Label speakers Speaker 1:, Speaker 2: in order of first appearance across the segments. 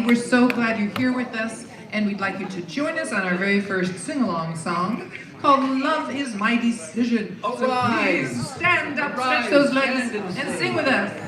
Speaker 1: We're so glad you're here with us, and we'd like you to join us on our very first sing-along song called Love Is My Decision. So please stand up, stretch those legs, and sing with us.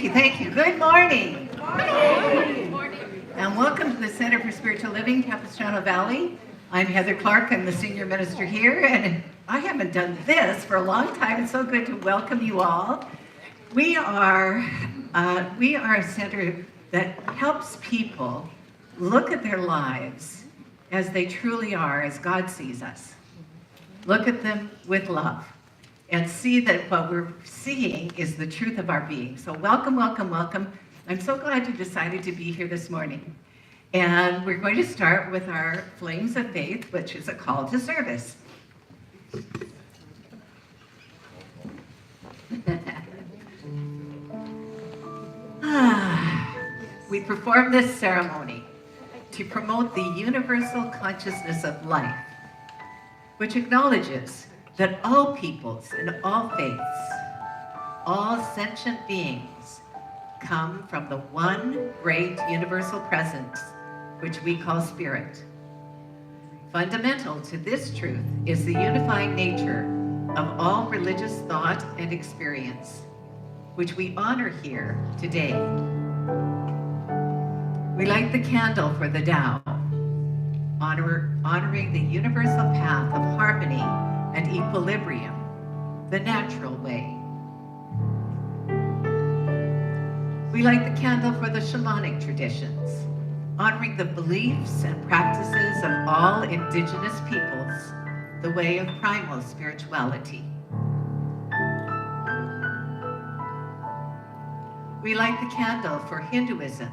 Speaker 2: Thank you. Good morning. Good morning. And welcome to the Center for Spiritual Living, Capistrano Valley. I'm Heather Clark. I'm the senior minister here, and I haven't done this for a long time. It's so good to welcome you all. We are a center that helps people look at their lives as they truly are, as God sees us. Look at them with love and see that what we're seeing is the truth of our being. So welcome, welcome, welcome. I'm so glad you decided to be here this morning. And we're going to start with our Flames of Faith, which is a call to service. We perform this ceremony to promote the universal consciousness of life, which acknowledges that all peoples and all faiths, all sentient beings, come from the one great universal presence, which we call spirit. Fundamental to this truth is the unifying nature of all religious thought and experience, which we honor here today. We light the candle for the Tao, honoring the universal path of harmony and equilibrium, the natural way. We light the candle for the shamanic traditions, honoring the beliefs and practices of all indigenous peoples, the way of primal spirituality. We light the candle for Hinduism,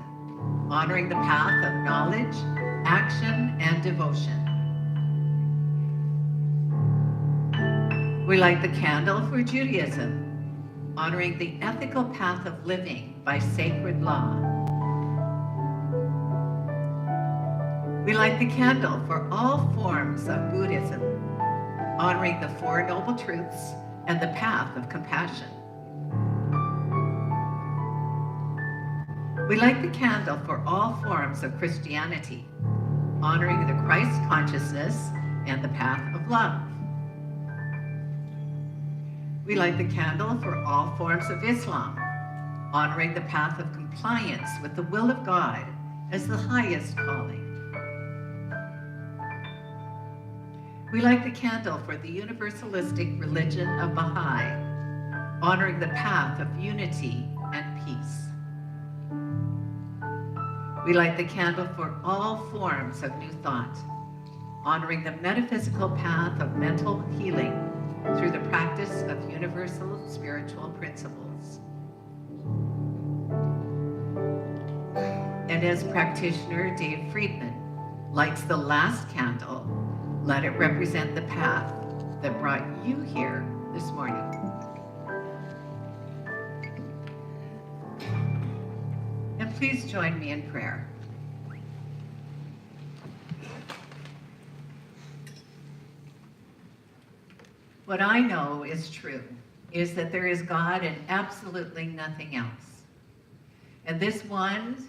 Speaker 2: honoring the path of knowledge, action, and devotion. We light the candle for Judaism, honoring the ethical path of living by sacred law. We light the candle for all forms of Buddhism, honoring the Four Noble Truths and the path of compassion. We light the candle for all forms of Christianity, honoring the Christ consciousness and the path of love. We light the candle for all forms of Islam, honoring the path of compliance with the will of God as the highest calling. We light the candle for the universalistic religion of Baha'i, honoring the path of unity and peace. We light the candle for all forms of New Thought, honoring the metaphysical path of mental healing through the practice of universal spiritual principles. And as practitioner Dave Friedman lights the last candle, let it represent the path that brought you here this morning. And please join me in prayer. What I know is true is that there is God and absolutely nothing else. And this one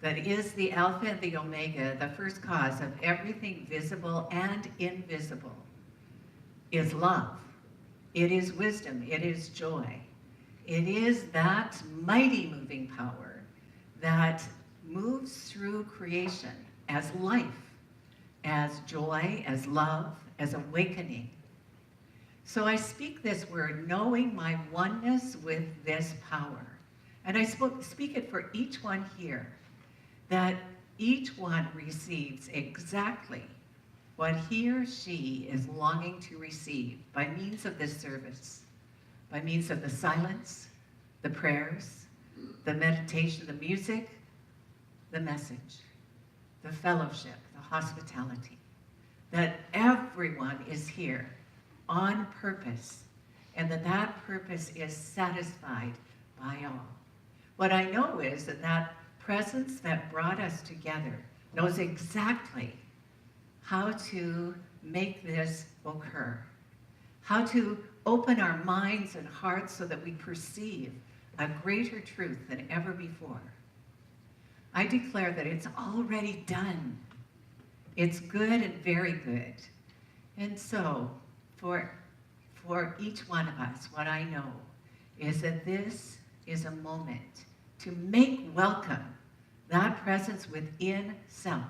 Speaker 2: that is the Alpha and the Omega, the first cause of everything visible and invisible, is love. It is wisdom. It is joy. It is that mighty moving power that moves through creation as life, as joy, as love, as awakening. So I speak this word knowing my oneness with this power. And I speak it for each one here, that each one receives exactly what he or she is longing to receive by means of this service, by means of the silence, the prayers, the meditation, the music, the message, the fellowship, the hospitality, that everyone is here on purpose, and that purpose is satisfied by all. What I know is that presence that brought us together knows exactly how to make this occur, how to open our minds and hearts so that we perceive a greater truth than ever before. I declare that it's already done. It's good and very good. And so, for each one of us, what I know is that this is a moment to make welcome that presence within self.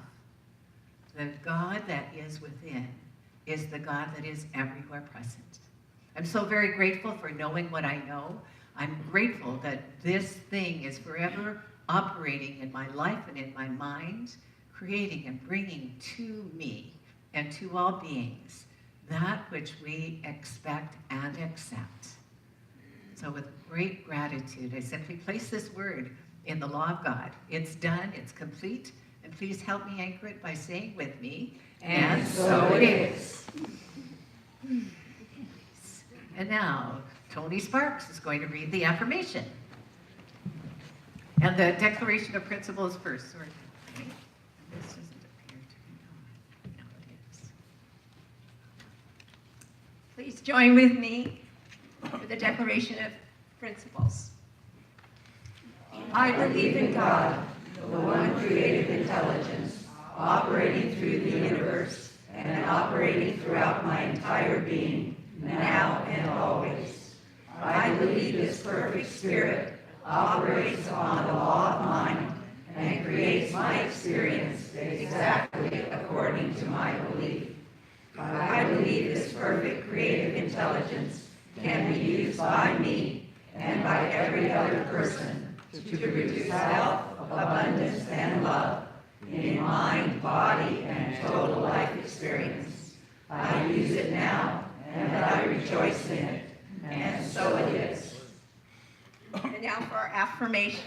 Speaker 2: The God that is within is the God that is everywhere present. I'm so very grateful for knowing what I know. I'm grateful that this thing is forever operating in my life and in my mind, creating and bringing to me and to all beings that which we expect and accept. So with great gratitude, I simply place this word in the law of God. It's done, it's complete, and please help me anchor it by saying with me, and so it is. And now, Tony Sparks is going to read the affirmation. And the Declaration of Principles first. Sorry. This doesn't appear to be on. No, it is.
Speaker 3: Please join with me for the Declaration of Principles.
Speaker 4: I believe in God, the one creative intelligence, operating through the universe and operating throughout my entire being, now and always. I believe this perfect spirit operates on the law of mind and creates my experience exactly according to my belief. I believe this perfect creative intelligence can be used by me and by every other person to produce health, abundance, and love in mind, body, and total life experience. I use it now, and I rejoice in it, and so it is.
Speaker 3: And now for our affirmation.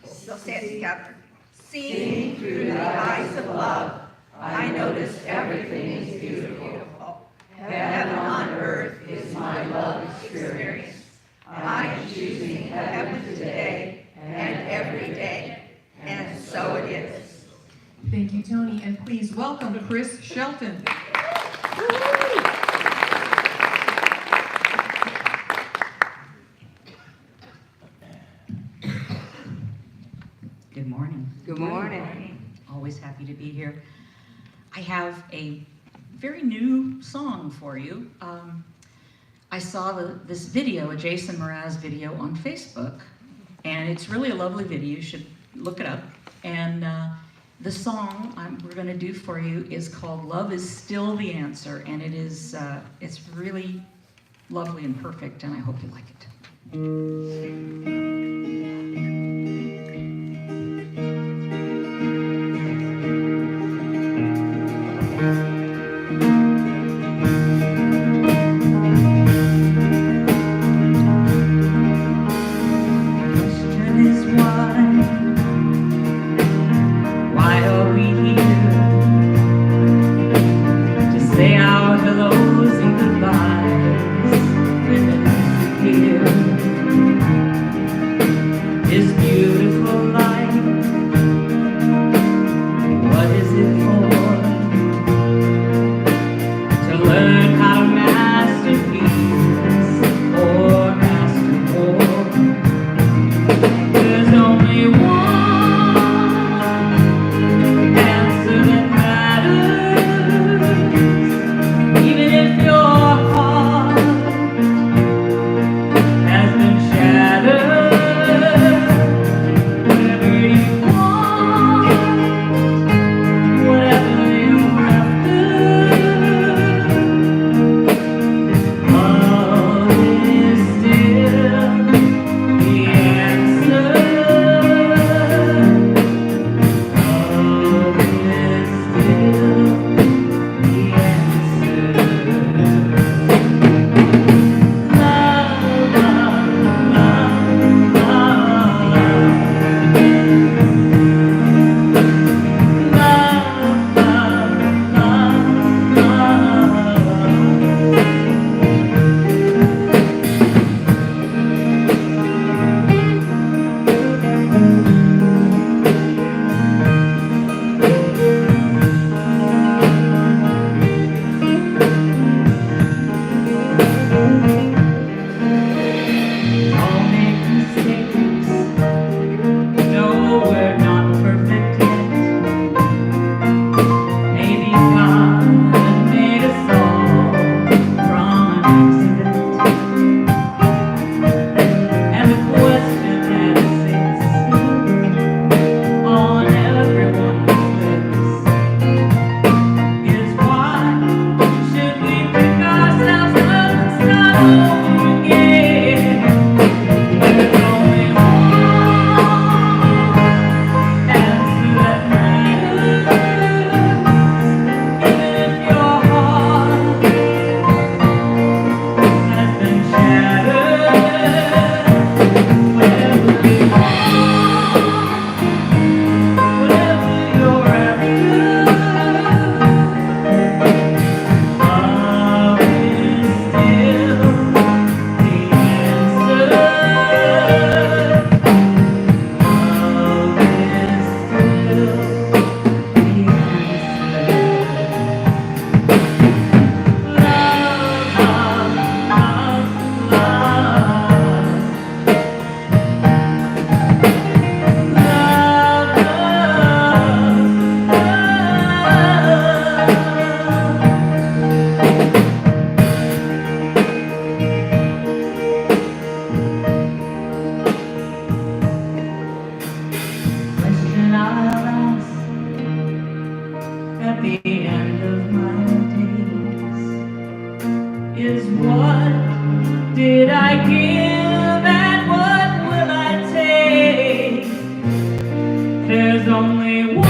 Speaker 3: So say it together.
Speaker 4: Seeing through the eyes of love, I notice everything is beautiful. Heaven on earth is my love experience. I am choosing heaven today and every day, and so it is.
Speaker 1: Thank you, Tony, and please welcome Chris Shelton.
Speaker 5: Good morning.
Speaker 3: Good morning.
Speaker 5: Always happy to be here. I have a very new song for you. I saw this video, a Jason Mraz video on Facebook, and it's really a lovely video. You should look it up. And the song we're going to do for you is called "Love Is Still the Answer," and it's really lovely and perfect, and I hope you like it.
Speaker 6: Whatever
Speaker 4: at the end of my days is what did I give and what will I take? There's only one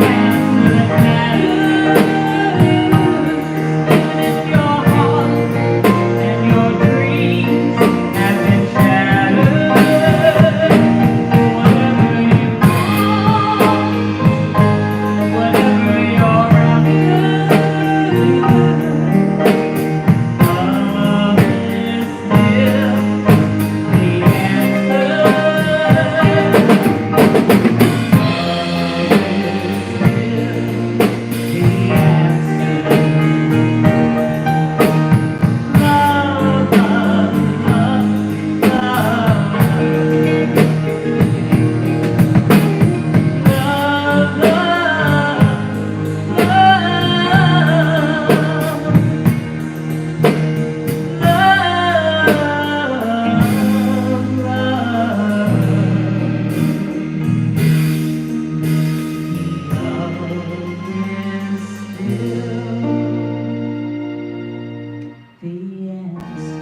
Speaker 4: answer that matters, even if your heart and your dreams have been shattered. Whatever you want, whatever you're after, love is still the answer.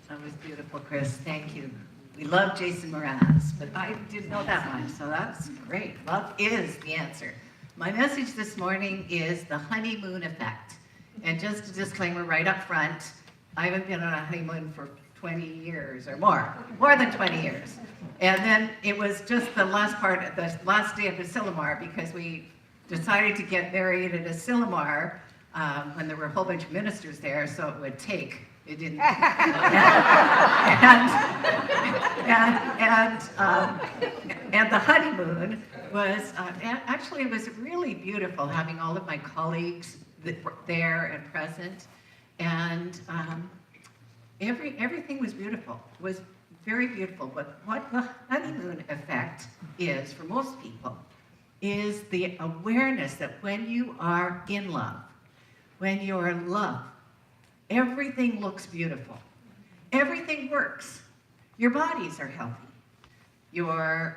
Speaker 2: That was beautiful, Chris. Thank you. We love Jason Mraz, but I didn't know that much, so that's great. Love is the answer. My message this morning is the honeymoon effect. And just a disclaimer right up front, I haven't been on a honeymoon for 20 years or more than 20 years. And then it was just the last day of Asilomar, because we decided to get married at Asilomar when there were a whole bunch of ministers there, so it would take. It didn't. And the honeymoon was, actually it was really beautiful having all of my colleagues that were there and present. And everything was beautiful. It was very beautiful. But what the honeymoon effect is for most people is the awareness that when you are in love, when you're in love, everything looks beautiful. Everything works. Your bodies are healthy. Your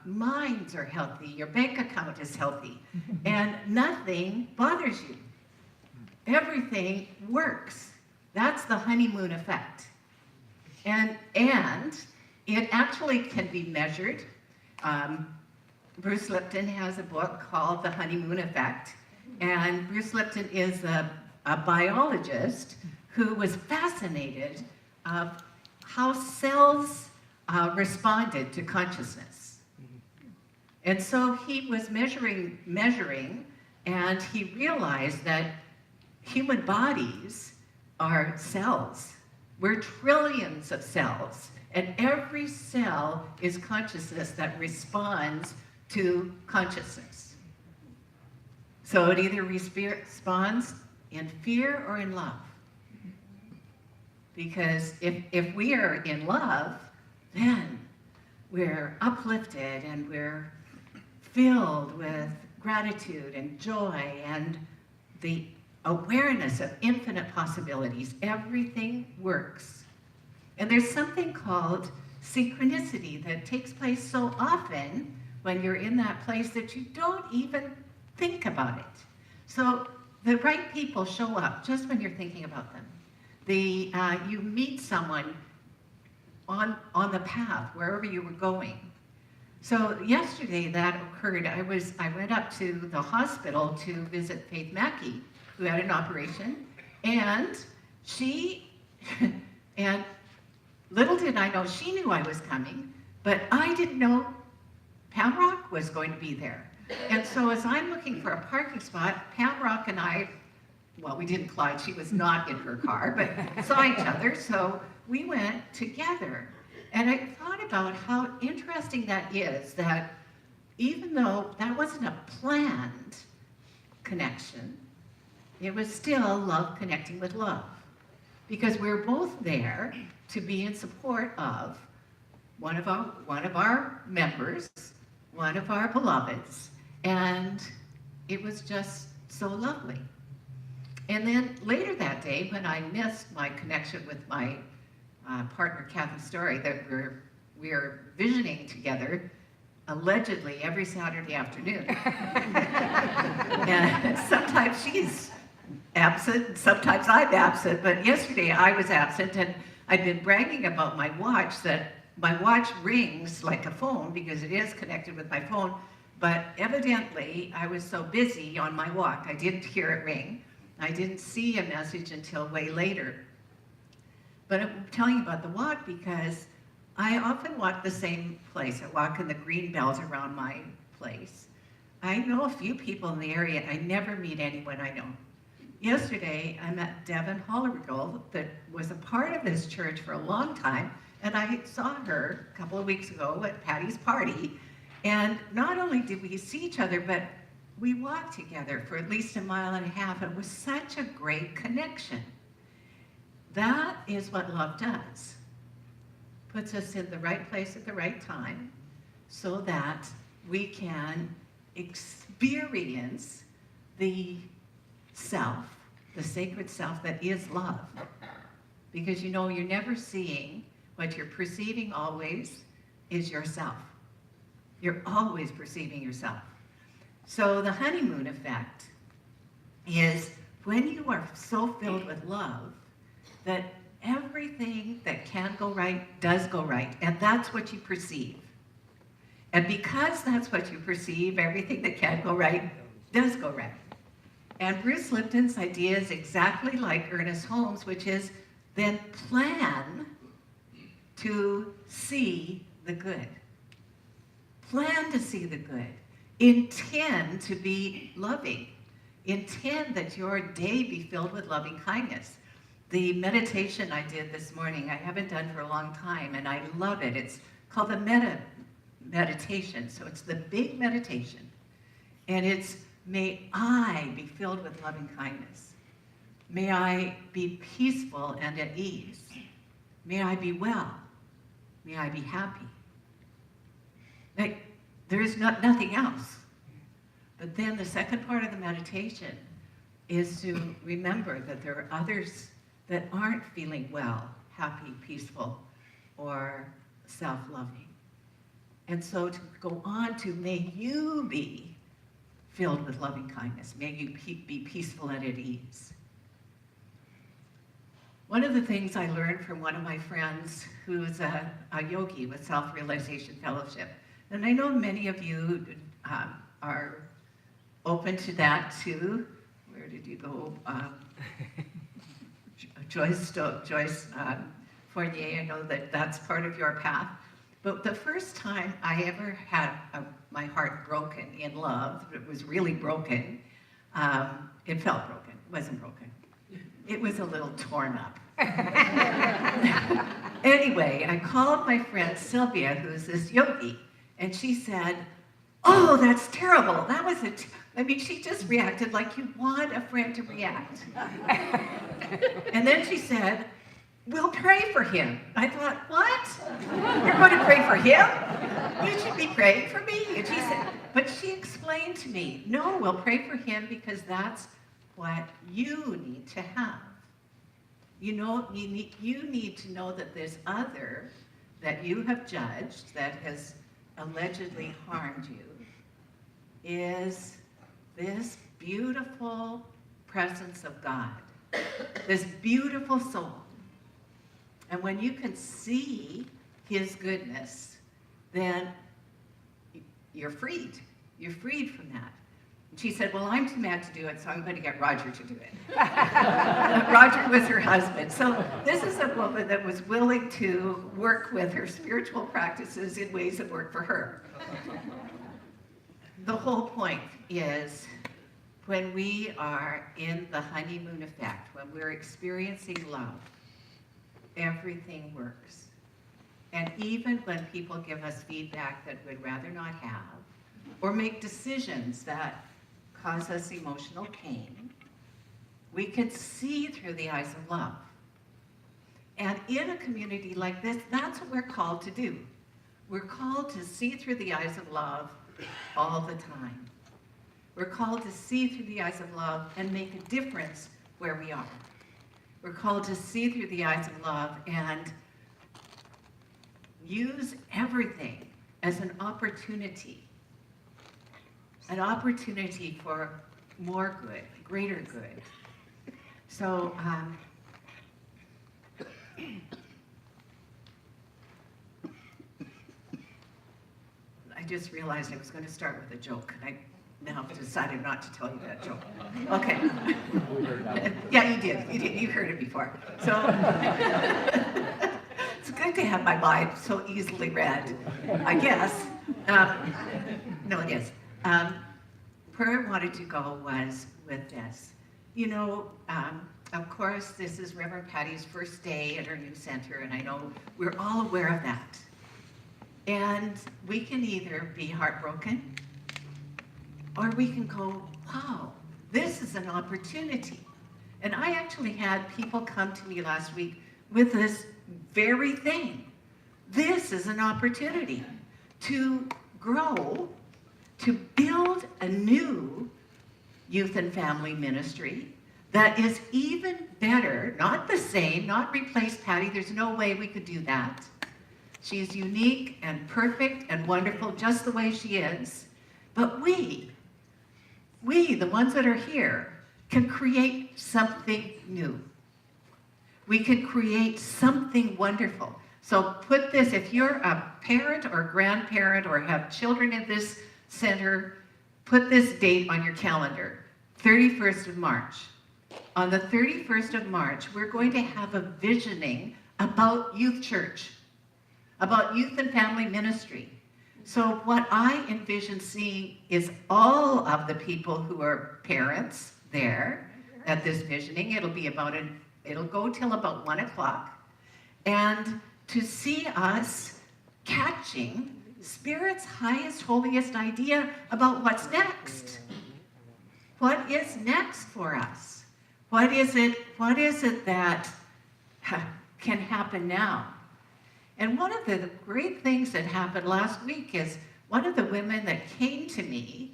Speaker 2: minds are healthy. Your bank account is healthy. And nothing bothers you. Everything works. That's the honeymoon effect. And it actually can be measured. Bruce Lipton has a book called The Honeymoon Effect. And Bruce Lipton is a biologist who was fascinated of how cells responded to consciousness. And so he was measuring, and he realized that human bodies are cells. We're trillions of cells, and every cell is consciousness that responds to consciousness. So it either responds in fear or in love. Because if we are in love, then we're uplifted and we're filled with gratitude and joy and the awareness of infinite possibilities. Everything works. And there's something called synchronicity that takes place so often when you're in that place that you don't even think about it. So the right people show up just when you're thinking about them. You meet someone on the path, wherever you were going. So yesterday that occurred. I went up to the hospital to visit Faith Mackey, who had an operation, and and little did I know, she knew I was coming, but I didn't know Pam Rock was going to be there. And so as I'm looking for a parking spot, Pam Rock and I, well, we didn't collide, she was not in her car, but saw each other, so we went together. And I thought about how interesting that is, that even though that wasn't a planned connection, it was still love connecting with love. Because we're both there to be in support of one of our members, one of our beloveds, and it was just so lovely. And then later that day, when I missed my connection with my partner, Kathy Story, that we're visioning together, allegedly every Saturday afternoon. And sometimes she's absent, sometimes I'm absent, but yesterday I was absent, and I'd been bragging about my watch, that my watch rings like a phone because it is connected with my phone, but evidently I was so busy on my walk, I didn't hear it ring. I didn't see a message until way later. But I'm telling you about the walk because I often walk the same place. I walk in the green belt around my place. I know a few people in the area. I never meet anyone I know. Yesterday, I met Devin Hollergall, that was a part of this church for a long time, and I saw her a couple of weeks ago at Patty's party. And not only did we see each other, but we walked together for at least 1.5 miles. It was such a great connection. That is what love does. Puts us in the right place at the right time so that we can experience the self, the sacred self that is love. Because you know, you're never seeing, what you're perceiving always is yourself. You're always perceiving yourself. So the honeymoon effect is when you are so filled with love that everything that can go right does go right, and that's what you perceive. And because that's what you perceive, everything that can go right does go right. And Bruce Lipton's idea is exactly like Ernest Holmes, which is then plan to see the good. Plan to see the good. Intend to be loving. Intend that your day be filled with loving kindness. The meditation I did this morning, I haven't done for a long time, and I love it. It's called the meditation. So it's the big meditation. And it's, may I be filled with loving kindness. May I be peaceful and at ease. May I be well. May I be happy. Like, there is nothing else. But then the second part of the meditation is to remember that there are others that aren't feeling well, happy, peaceful, or self-loving. And so to go on to, may you be filled with loving kindness. May you be peaceful and at ease. One of the things I learned from one of my friends who's a yogi with Self-Realization Fellowship, and I know many of you are open to that too. Where did you go? Joyce Fournier, I know that that's part of your path. But the first time I ever had my heart broken in love, it was really broken. It felt broken, it wasn't broken. It was a little torn up. Anyway, I called my friend Sylvia, who's this yogi, and she said, oh, that's terrible. That was I mean, she just reacted like you want a friend to react. And then she said, we'll pray for him. I thought, what? You're going to pray for him? You should be praying for me. And she said, but she explained to me, no, we'll pray for him because that's what you need to have. You know, you need to know that this other that you have judged, that has allegedly harmed you, is this beautiful presence of God, this beautiful soul. And when you can see his goodness, then you're freed. You're freed from that. And she said, well, I'm too mad to do it, so I'm going to get Roger to do it. Roger was her husband. So this is a woman that was willing to work with her spiritual practices in ways that work for her. The whole point is when we are in the honeymoon effect, when we're experiencing love, everything works. And even when people give us feedback that we'd rather not have, or make decisions that cause us emotional pain, we can see through the eyes of love. And in a community like this, that's what we're called to do. We're called to see through the eyes of love all the time. We're called to see through the eyes of love and make a difference where we are. We're called to see through the eyes of love and use everything as an opportunity for more good, greater good. So, I just realized I was going to start with a joke, and I now have decided not to tell you that joke. Okay. Yeah, you did. You heard it before. So it's good to have my mind so easily read, I guess. No, it is. Where I wanted to go was with this. You know, of course, this is Reverend Patty's first day at her new center, and I know we're all aware of that. And we can either be heartbroken, or we can go, wow, this is an opportunity. And I actually had people come to me last week with this very thing. This is an opportunity to grow, to build a new youth and family ministry that is even better, not the same, not replace Patty. There's no way we could do that. She's unique and perfect and wonderful just the way she is. But we, the ones that are here, can create something new. We can create something wonderful. So put this, if you're a parent or grandparent or have children in this center, put this date on your calendar, 31st of March. On the 31st of March, we're going to have a visioning about youth church, about youth and family ministry. So what I envision seeing is all of the people who are parents there at this visioning. It'll go till about 1 o'clock. And to see us catching Spirit's highest, holiest idea about what's next. What is next for us? What is it that can happen now? And one of the great things that happened last week is one of the women that came to me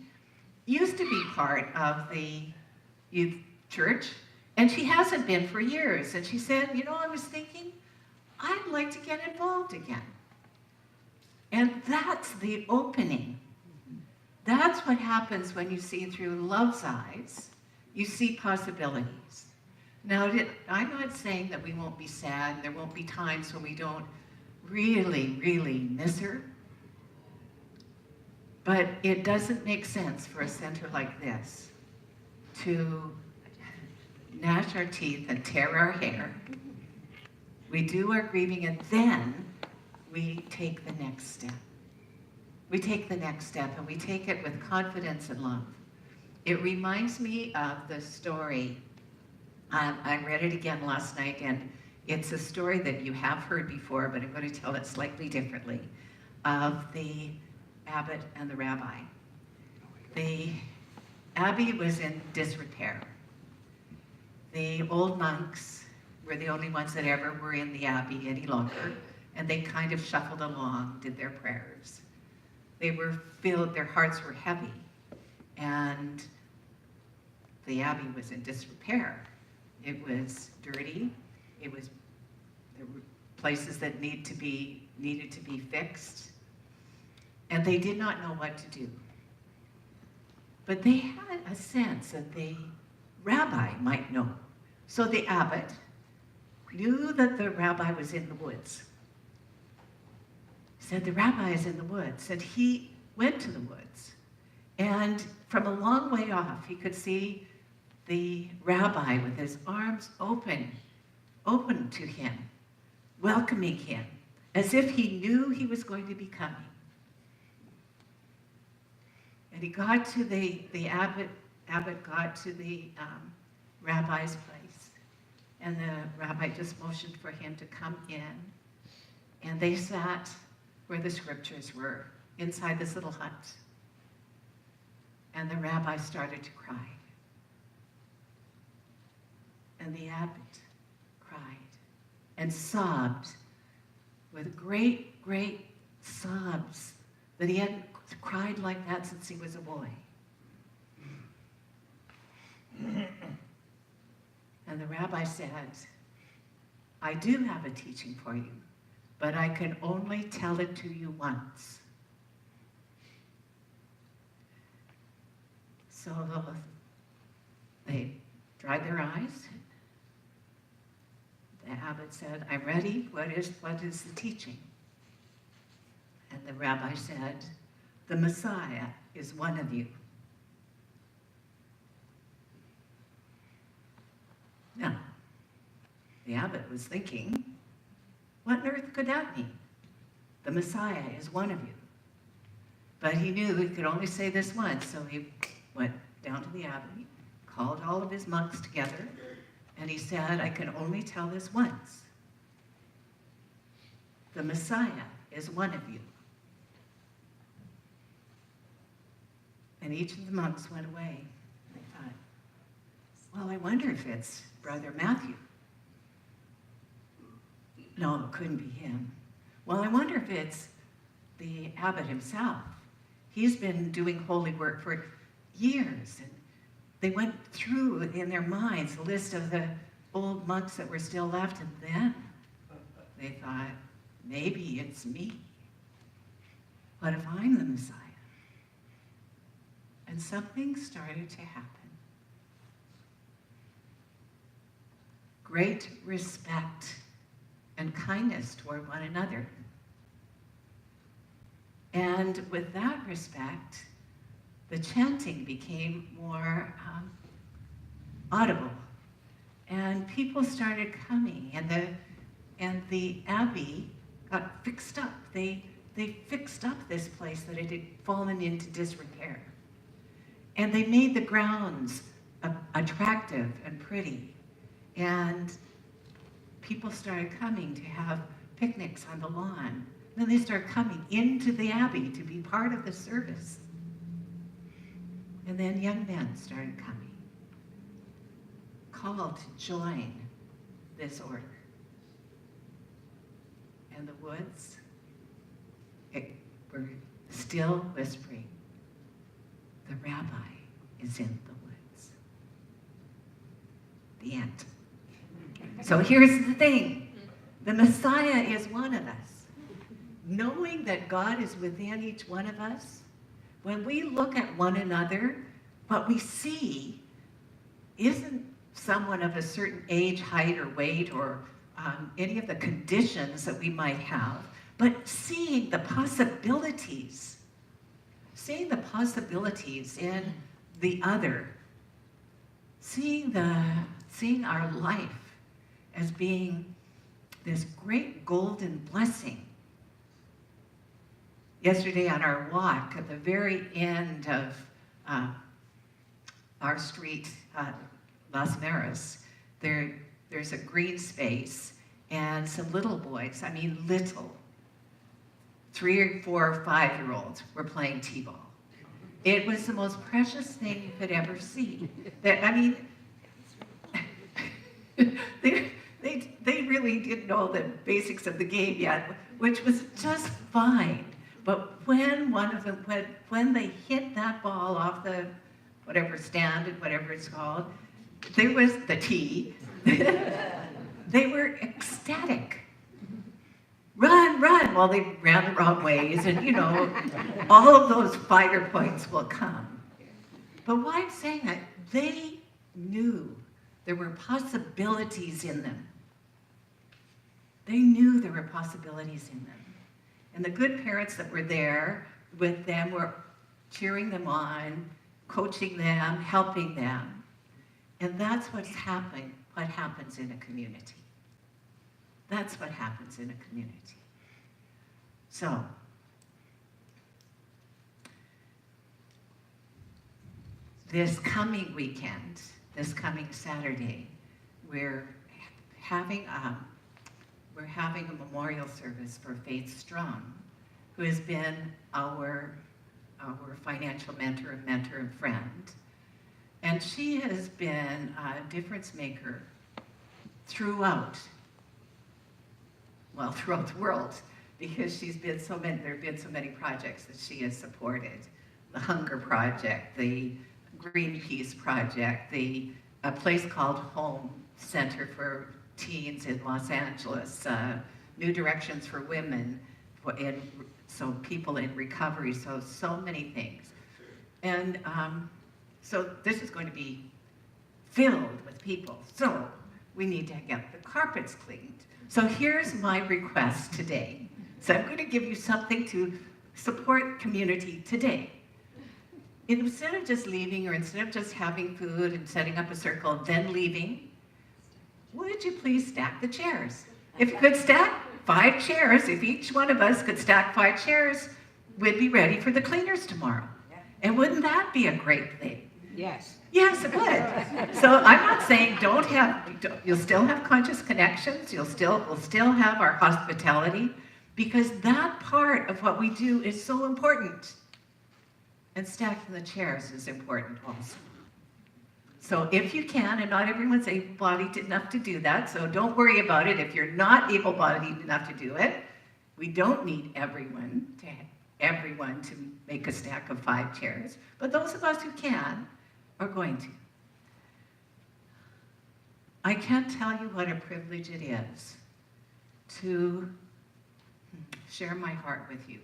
Speaker 2: used to be part of the youth church, and she hasn't been for years. And she said, you know, I was thinking, I'd like to get involved again. And that's the opening. That's what happens when you see through love's eyes. You see possibilities. Now, I'm not saying that we won't be sad, and there won't be times when we don't really, really miss her. But it doesn't make sense for a center like this to gnash our teeth and tear our hair. We do our grieving, and then we take the next step. We take the next step, and we take it with confidence and love. It reminds me of the story. I read it again last night, and it's a story that you have heard before, but I'm going to tell it slightly differently, of the abbot and the rabbi. The abbey was in disrepair. The old monks were the only ones that ever were in the abbey any longer, and they kind of shuffled along, did their prayers. They were filled, their hearts were heavy, and the abbey was in disrepair. It was dirty. There were places that needed to be fixed, and they did not know what to do. But they had a sense that the rabbi might know. So the abbot knew that the rabbi was in the woods. He said, the rabbi is in the woods, and he went to the woods. And from a long way off, he could see the rabbi with his arms open to him, welcoming him, as if he knew he was going to be coming. And he got to the abbot got to the rabbi's place, and the rabbi just motioned for him to come in, and they sat where the scriptures were, inside this little hut. And the rabbi started to cry. And the abbot cried and sobbed with great, great sobs that he hadn't cried like that since he was a boy. And the rabbi said, I do have a teaching for you, but I can only tell it to you once. So they dried their eyes. The abbot said, I'm ready. What is the teaching? And the rabbi said, the Messiah is one of you. Now, the abbot was thinking, what on earth could that mean? The Messiah is one of you. But he knew he could only say this once, so he went down to the abbey, called all of his monks together, and he said, I can only tell this once. The Messiah is one of you. And each of the monks went away. They thought, well, I wonder if it's Brother Matthew. No, it couldn't be him. Well, I wonder if it's the abbot himself. He's been doing holy work for years. And they went through in their minds the list of the old monks that were still left, and then they thought, maybe it's me. What if I'm the Messiah? And something started to happen. Great respect and kindness toward one another. And with that respect, the chanting became more audible. And people started coming, and the abbey got fixed up. They fixed up this place that it had fallen into disrepair. And they made the grounds attractive and pretty. And people started coming to have picnics on the lawn. Then they started coming into the abbey to be part of the service. And then young men started coming, called to join this order. And the woods were still whispering, the rabbi is in the woods. The end. So here's the thing. The Messiah is one of us. Knowing that God is within each one of us, when we look at one another, what we see isn't someone of a certain age, height, or weight, or any of the conditions that we might have, but seeing the possibilities. Seeing the possibilities in the other. Seeing our life as being this great golden blessing. Yesterday on our walk, at the very end of our street, Las Meras, there's a green space and some little boys, I mean little, 3 or 4 or 5-year-olds were playing t-ball. It was the most precious thing you could ever see. They really didn't know the basics of the game yet, which was just fine. But when one of them, when they hit that ball off the whatever stand and whatever it's called, there was the tee. They were ecstatic. Run, run. Well, they ran the wrong ways, and all of those finer points will come. But why I'm saying that, they knew there were possibilities in them. They knew there were possibilities in them. And the good parents that were there with them were cheering them on, coaching them, helping them. And that's what happens in a community. That's what happens in a community. So, this coming weekend, this coming Saturday, we're having a memorial service for Faith Strong, who has been our financial mentor and friend. And she has been a difference maker throughout the world. because there have been so many projects that she has supported. The Hunger Project, the Greenpeace Project, a place called Home Center for Teens in Los Angeles, New Directions for Women, so people in recovery, so many things. And so this is going to be filled with people. So we need to get the carpets cleaned. So here's my request today. So I'm going to give you something to support community today. Instead of just leaving, or instead of just having food and setting up a circle, then leaving, would you please stack the chairs? If you could stack 5 chairs, if each one of us could stack 5 chairs, we'd be ready for the cleaners tomorrow. And wouldn't that be a great thing?
Speaker 3: Yes.
Speaker 2: Yes, it would. So I'm not saying you'll still have conscious connections, we'll still have our hospitality, because that part of what we do is so important. And stacking the chairs is important also. So if you can, and not everyone's able-bodied enough to do that, so don't worry about it if you're not able-bodied enough to do it. We don't need everyone to make a stack of 5 chairs, but those of us who can are going to. I can't tell you what a privilege it is to share my heart with you,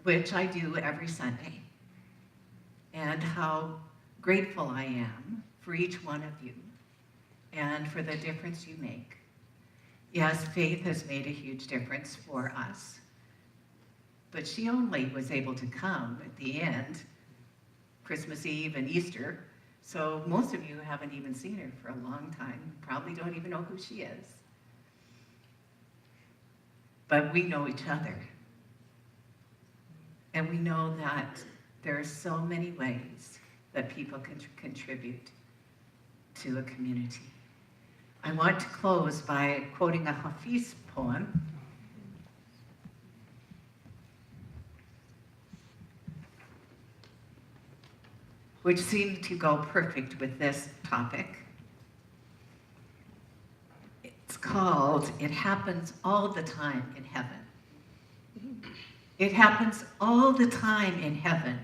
Speaker 2: which I do every Sunday, and how grateful I am for each one of you and for the difference you make. Yes, Faith has made a huge difference for us, but she only was able to come at the end, Christmas Eve and Easter, so most of you haven't even seen her for a long time, probably don't even know who she is. But we know each other. And we know that there are so many ways that people can contribute to a community. I want to close by quoting a Hafiz poem. Which seemed to go perfect with this topic. It's called, "It Happens All the Time in Heaven." It happens all the time in heaven,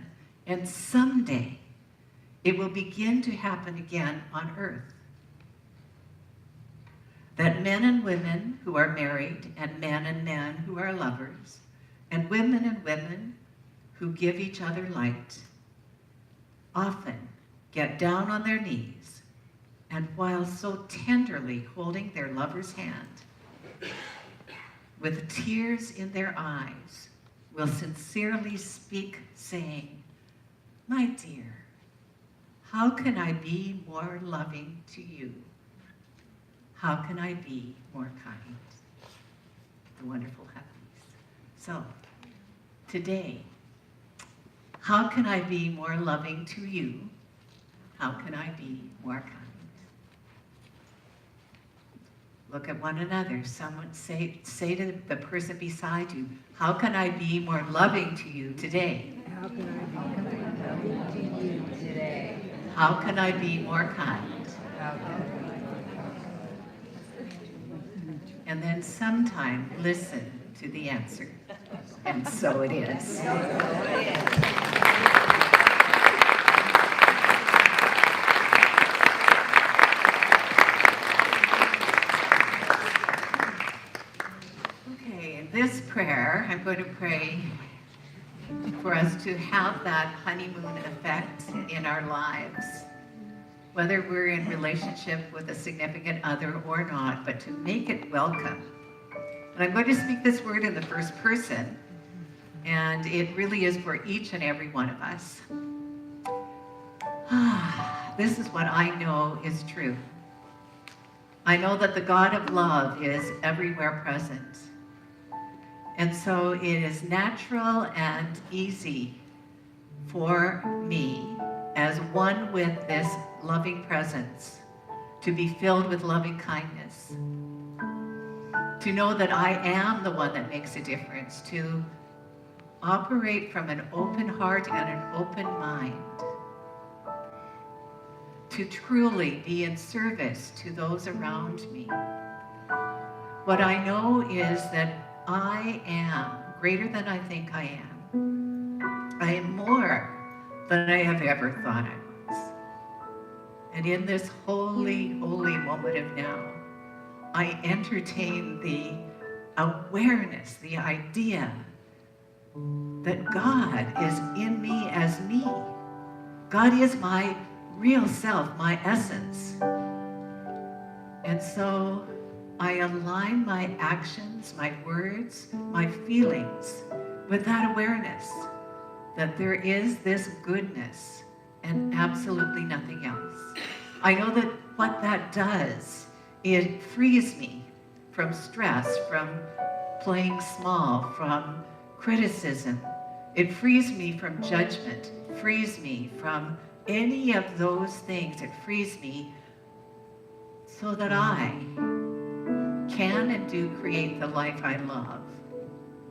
Speaker 2: and someday it will begin to happen again on earth. That men and women who are married, and men who are lovers, and women who give each other light, often get down on their knees, and while so tenderly holding their lover's hand, with tears in their eyes, will sincerely speak, saying, "My dear, how can I be more loving to you? How can I be more kind?" The wonderful Hafiz. So, today, how can I be more loving to you? How can I be more kind? Look at one another. Someone say to the person beside you, "How can I be more loving to you today?
Speaker 3: How can I be more loving to you today?
Speaker 2: How can I be more kind?"
Speaker 3: How can I be
Speaker 2: And then sometime listen to the answer. And so it is. Okay, in this prayer, I'm going to pray for us to have that honeymoon effect in our lives, whether we're in relationship with a significant other or not, but to make it welcome. And I'm going to speak this word in the first person, and it really is for each and every one of us. This is what I know is true. I know that the God of love is everywhere present. And so it is natural and easy for me, as one with this loving presence, to be filled with loving kindness, to know that I am the one that makes a difference, to operate from an open heart and an open mind, to truly be in service to those around me, What I know is that I am greater than I think I am. I am more than I have ever thought I was. And in this holy, holy moment of now, I entertain the awareness, the idea that God is in me as me. God is my real self, my essence. And so I align my actions, my words, my feelings with that awareness that there is this goodness and absolutely nothing else. I know that what that does, it frees me from stress, from playing small, from criticism. It frees me from judgment, frees me from any of those things. It frees me so that I can and do create the life I love.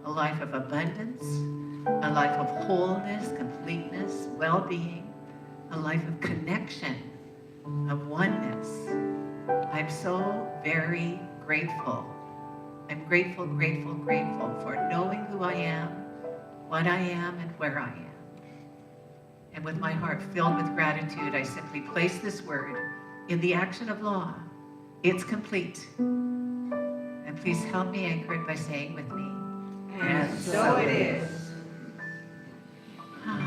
Speaker 2: A life of abundance, a life of wholeness, completeness, well-being, a life of connection, of oneness. I'm so very grateful. I'm grateful, grateful, grateful for knowing who I am, what I am, and where I am. And with my heart filled with gratitude, I simply place this word in the action of law. It's complete. And please help me anchor it by saying with me,
Speaker 4: And so it is.
Speaker 2: And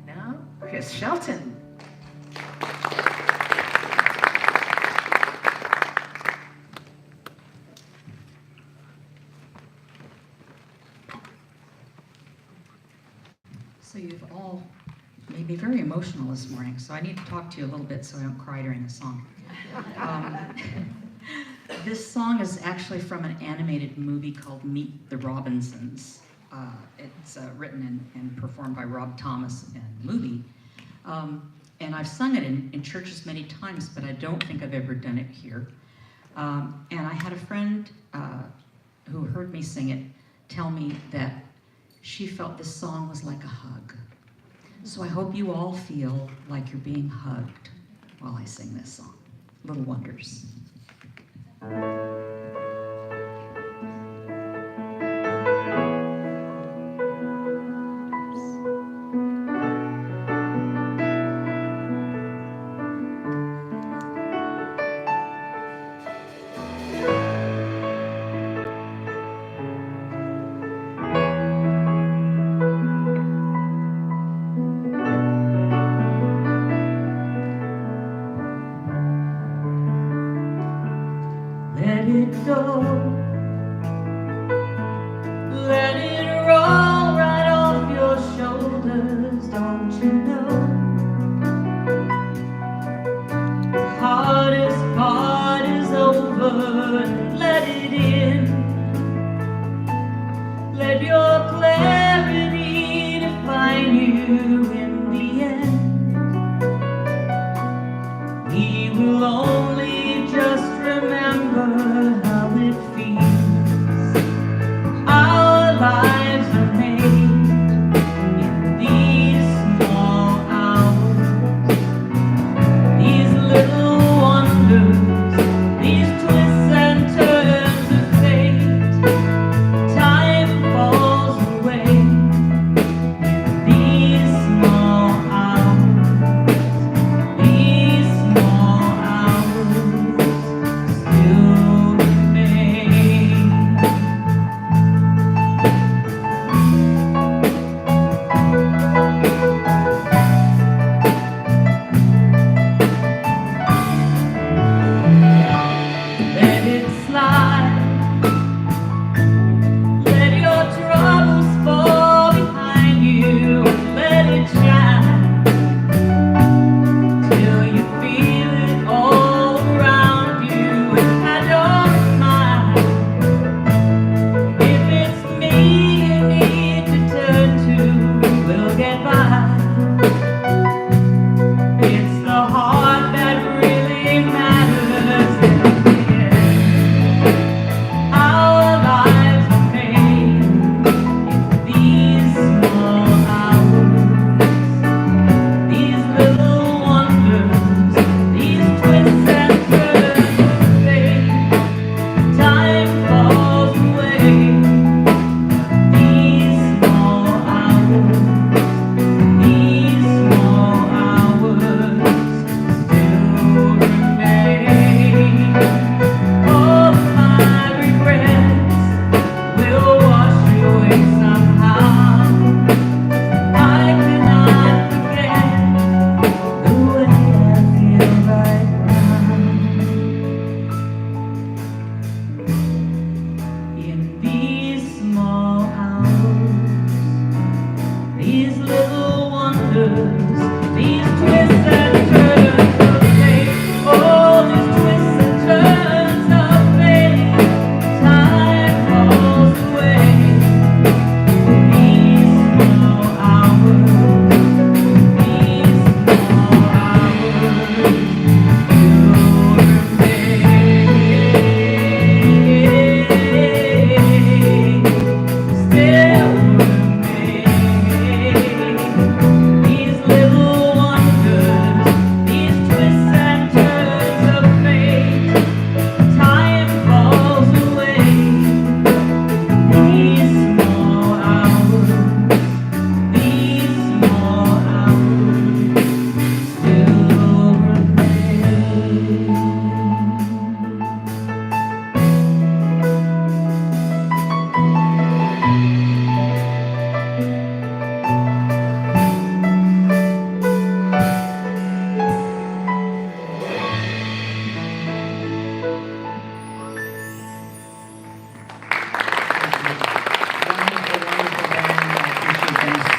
Speaker 2: now, Chris Shelton.
Speaker 5: So you've all made me very emotional this morning, so I need to talk to you a little bit so I don't cry during the song. This song is actually from an animated movie called Meet the Robinsons. It's written and performed by Rob Thomas in the movie. And I've sung it in churches many times, but I don't think I've ever done it here. And I had a friend who heard me sing it tell me that she felt this song was like a hug. So I hope you all feel like you're being hugged while I sing this song, Little Wonders.
Speaker 4: Let it go.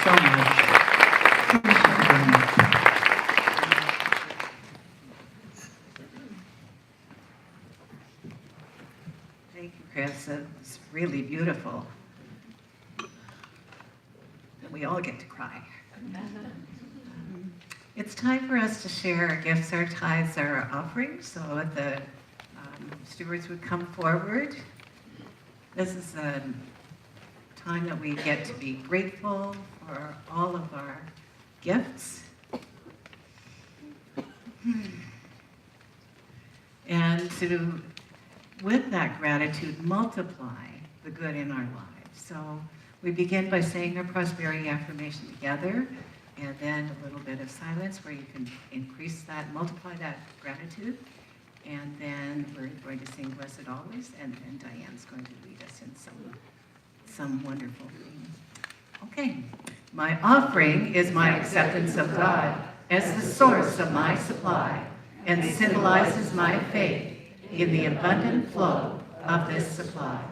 Speaker 2: so much. Thank you, Chris. It's really beautiful. And we all get to cry. It's time for us to share our gifts, our tithes, our offerings. So if the stewards would come forward. This is a time that we get to be grateful for all of our gifts. And to, with that gratitude, multiply the good in our lives. So we begin by saying our prosperity affirmation together, and then a little bit of silence where you can increase that, multiply that gratitude. And then we're going to sing Blessed Always, and then Diane's going to lead us in some wonderful things. Okay. My offering is my acceptance of God as the source of my supply, and symbolizes my faith in the abundant flow of this supply.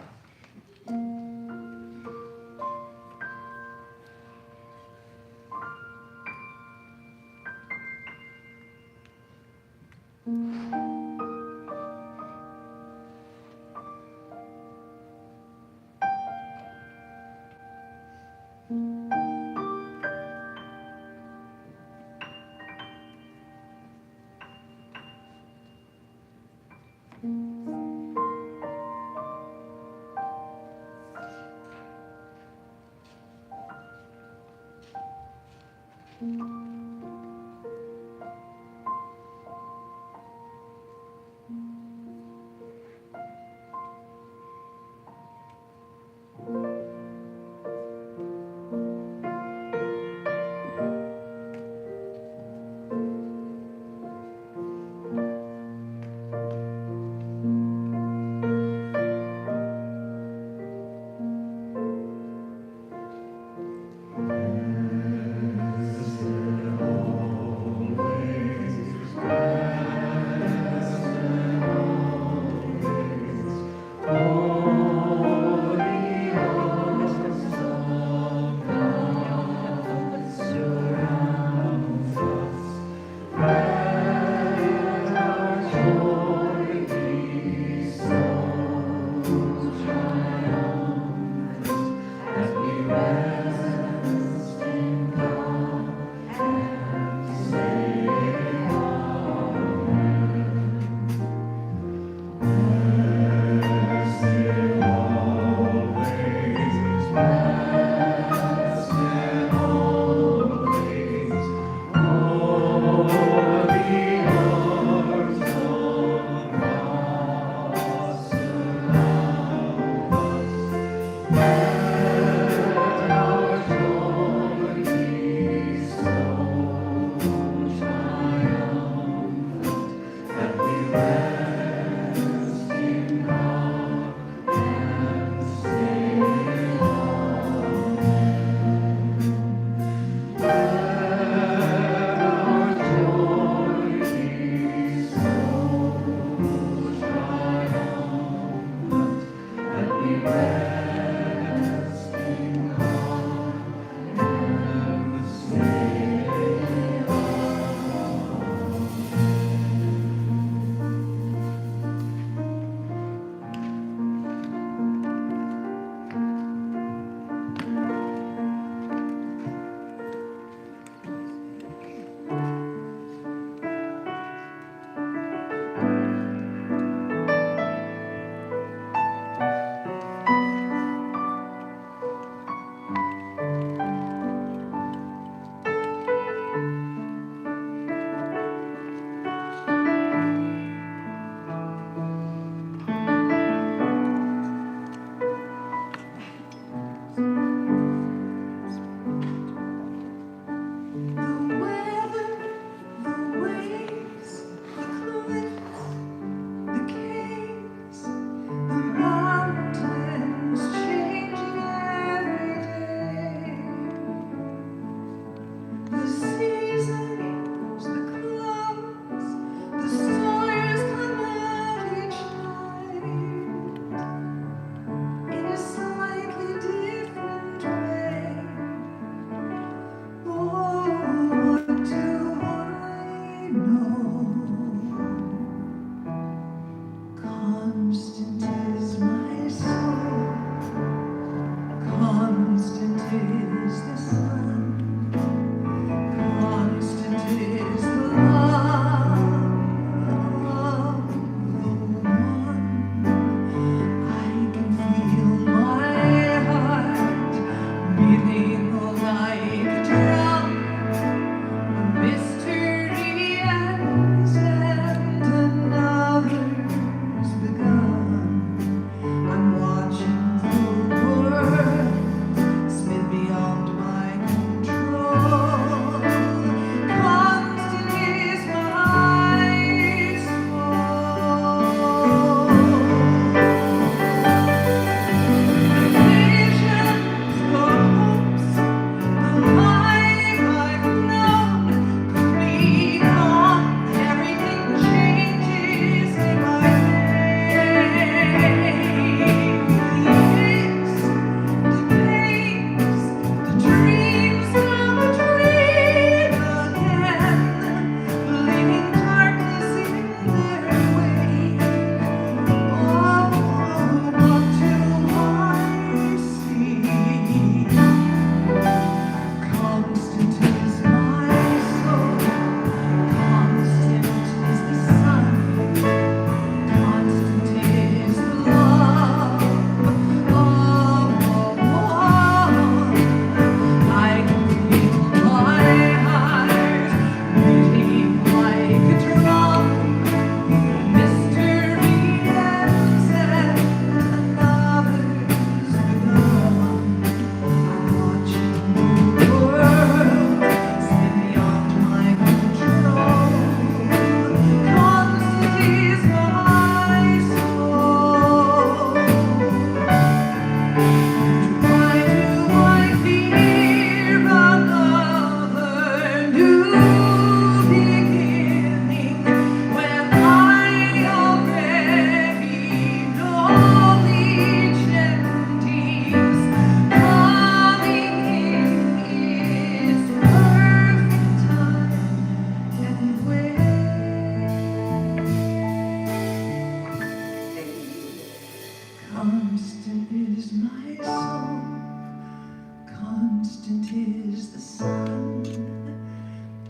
Speaker 1: Constant is my song, constant is the sun,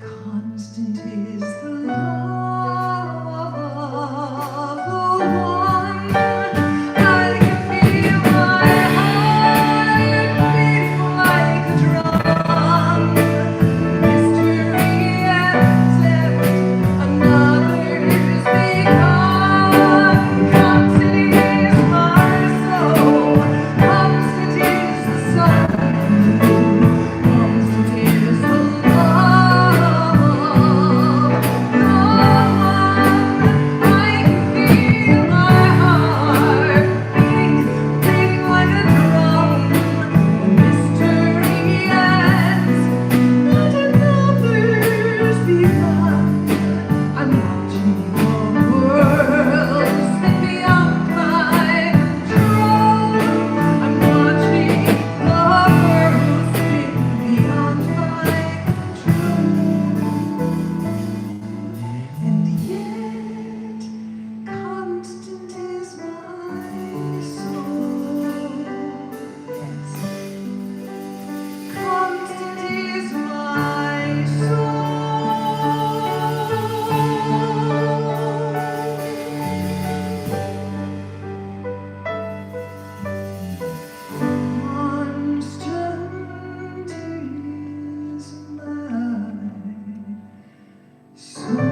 Speaker 1: constant is the love of the one. I can feel my heart beat like a drum. Mystery ends and another's begun. Constant is my soul, constant is the sun, constant is the love of the one. I can feel my heart beating like a drum. Mystery ends and another's begun. I'm watching the world spin beyond my control. I'm watching the world spin beyond my control. And yet, constant is my soul. Yes. Constant is my soul. Constant is my soul.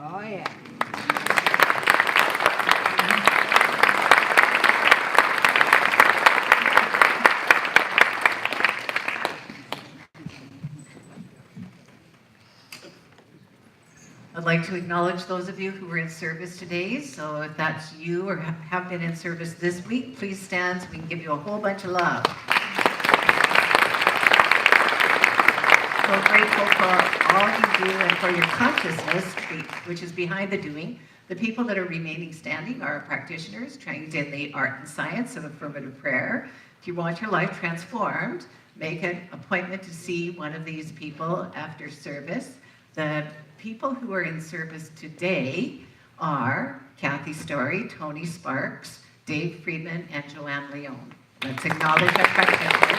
Speaker 4: Oh, yeah.
Speaker 2: I'd like to acknowledge those of you who were in service today. So if that's you or have been in service this week, please stand so we can give you a whole bunch of love. So grateful for all you do and for your consciousness, which is behind the doing. The people that are remaining standing are practitioners trained in the art and science of affirmative prayer. If you want your life transformed, make an appointment to see one of these people after service. The people who are in service today are Kathy Story, Tony Sparks, Dave Friedman, and Joanne Leone. Let's acknowledge our practitioners.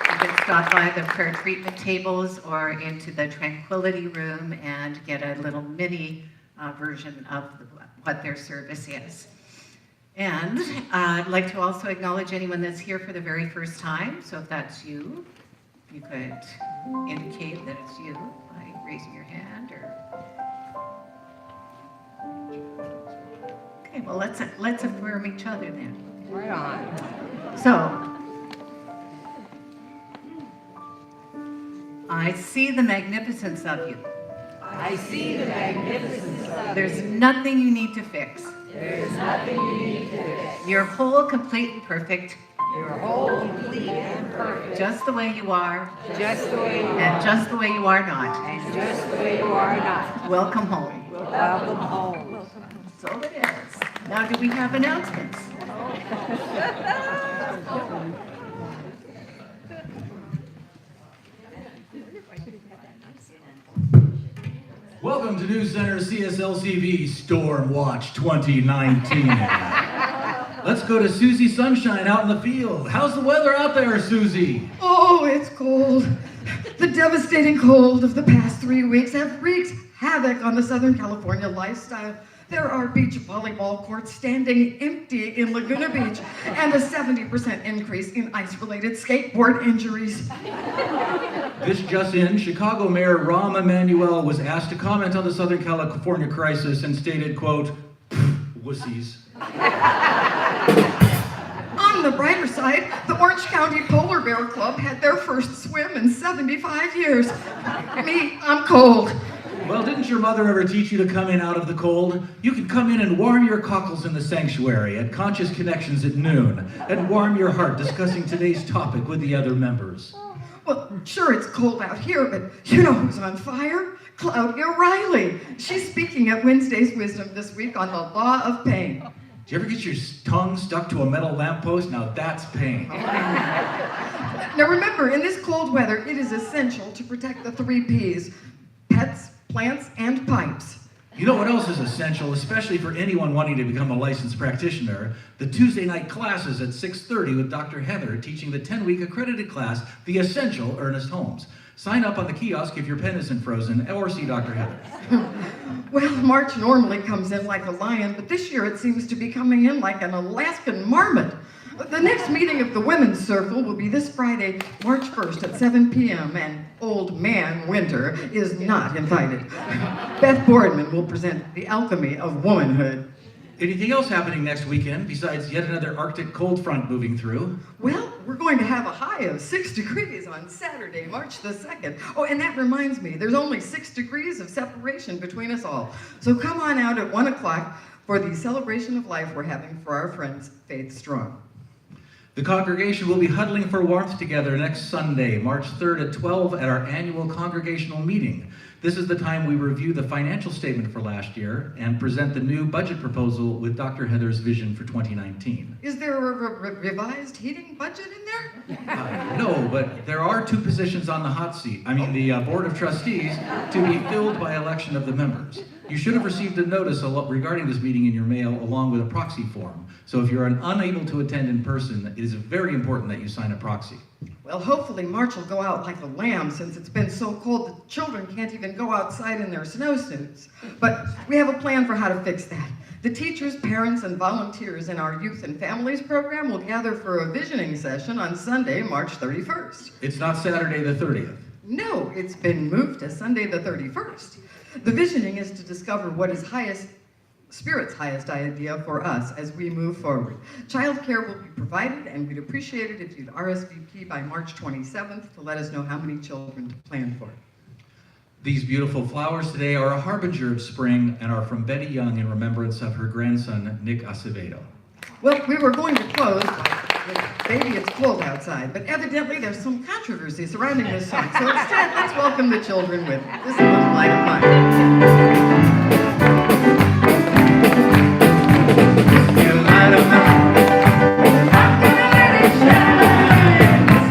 Speaker 2: You can stop by the prayer treatment tables or into the Tranquility Room and get a little mini version of what their service is. And I'd like to also acknowledge anyone that's here for the very first time. So if that's you, you could indicate that it's you by raising your hand or... Okay, well, let's affirm each other then.
Speaker 4: Right on.
Speaker 2: So, I see the magnificence of you.
Speaker 4: I see the magnificence of
Speaker 2: There's nothing you need to fix.
Speaker 4: There's nothing you need to fix.
Speaker 2: You're whole, complete, and perfect,
Speaker 4: You're whole, complete, and perfect.
Speaker 2: just the way you are,
Speaker 4: Just the way you are.
Speaker 2: and just the way you are not.
Speaker 4: And just the way you are not.
Speaker 2: Welcome home.
Speaker 4: Welcome home.
Speaker 2: So it is. Now, do we have announcements?
Speaker 6: Welcome to News Center CSLCV Storm Watch 2019. Let's go to Susie Sunshine out in the field. How's the weather out there, Susie?
Speaker 7: Oh, it's cold. The devastating cold of the past 3 weeks have wreaked havoc on the Southern California lifestyle. There are beach volleyball courts standing empty in Laguna Beach and a 70% increase in ice-related skateboard injuries.
Speaker 6: This just in, Chicago Mayor Rahm Emanuel was asked to comment on the Southern California crisis and stated, quote, wussies.
Speaker 7: On the brighter side, the Orange County Polar Bear Club had their first swim in 75 years. Me, I'm cold.
Speaker 6: Well, didn't your mother ever teach you to come in out of the cold? You could come in and warm your cockles in the sanctuary at Conscious Connections at noon and warm your heart discussing today's topic with the other members.
Speaker 7: Well, sure, it's cold out here, but you know who's on fire? Claudia Riley. She's speaking at Wednesday's Wisdom this week on the law of pain.
Speaker 6: Do you ever get your tongue stuck to a metal lamppost? Now that's pain.
Speaker 7: Now remember, in this cold weather, it is essential to protect the 3 Ps. pets, plants, and pipes.
Speaker 6: You know what else is essential, especially for anyone wanting to become a licensed practitioner? The Tuesday night classes at 6:30 with Dr. Heather teaching the 10-week accredited class, The Essential Ernest Holmes. Sign up on the kiosk if your pen isn't frozen, or see Dr. Heather.
Speaker 7: Well, March normally comes in like a lion, but this year it seems to be coming in like an Alaskan marmot. The next meeting of the Women's Circle will be this Friday, March 1st at 7 p.m., and Old Man Winter is not invited. Beth Boardman will present The Alchemy of Womanhood.
Speaker 6: Anything else happening next weekend besides yet another Arctic cold front moving through?
Speaker 7: Well, we're going to have a high of 6 degrees on Saturday, March the 2nd. Oh, and that reminds me, there's only 6 degrees of separation between us all. So come on out at 1 o'clock for the celebration of life we're having for our friends, Faith Strong.
Speaker 6: The congregation will be huddling for warmth together next Sunday, March 3rd at 12 at our annual congregational meeting. This is the time we review the financial statement for last year and present the new budget proposal with Dr. Heather's vision for 2019.
Speaker 7: Is there a revised heating budget in there?
Speaker 6: No, but there are 2 positions on the hot seat, the Board of Trustees, to be filled by election of the members. You should have received a notice regarding this meeting in your mail along with a proxy form. So if you're unable to attend in person, it is very important that you sign a proxy.
Speaker 7: Well, hopefully March will go out like a lamb since it's been so cold the children can't even go outside in their snowsuits. But we have a plan for how to fix that. The teachers, parents, and volunteers in our Youth and Families program will gather for a visioning session on Sunday, March 31st.
Speaker 6: It's not Saturday the 30th.
Speaker 7: No, it's been moved to Sunday the 31st. The visioning is to discover what is Spirit's highest idea for us as we move forward. Childcare will be provided, and we'd appreciate it if you'd RSVP by March 27th to let us know how many children to plan for.
Speaker 6: These beautiful flowers today are a harbinger of spring and are from Betty Young in remembrance of her grandson, Nick Acevedo.
Speaker 7: Well, we were going to close, baby, it's cold outside, but evidently there's some controversy surrounding this song. So instead, let's welcome the children with This Little Light of Mine.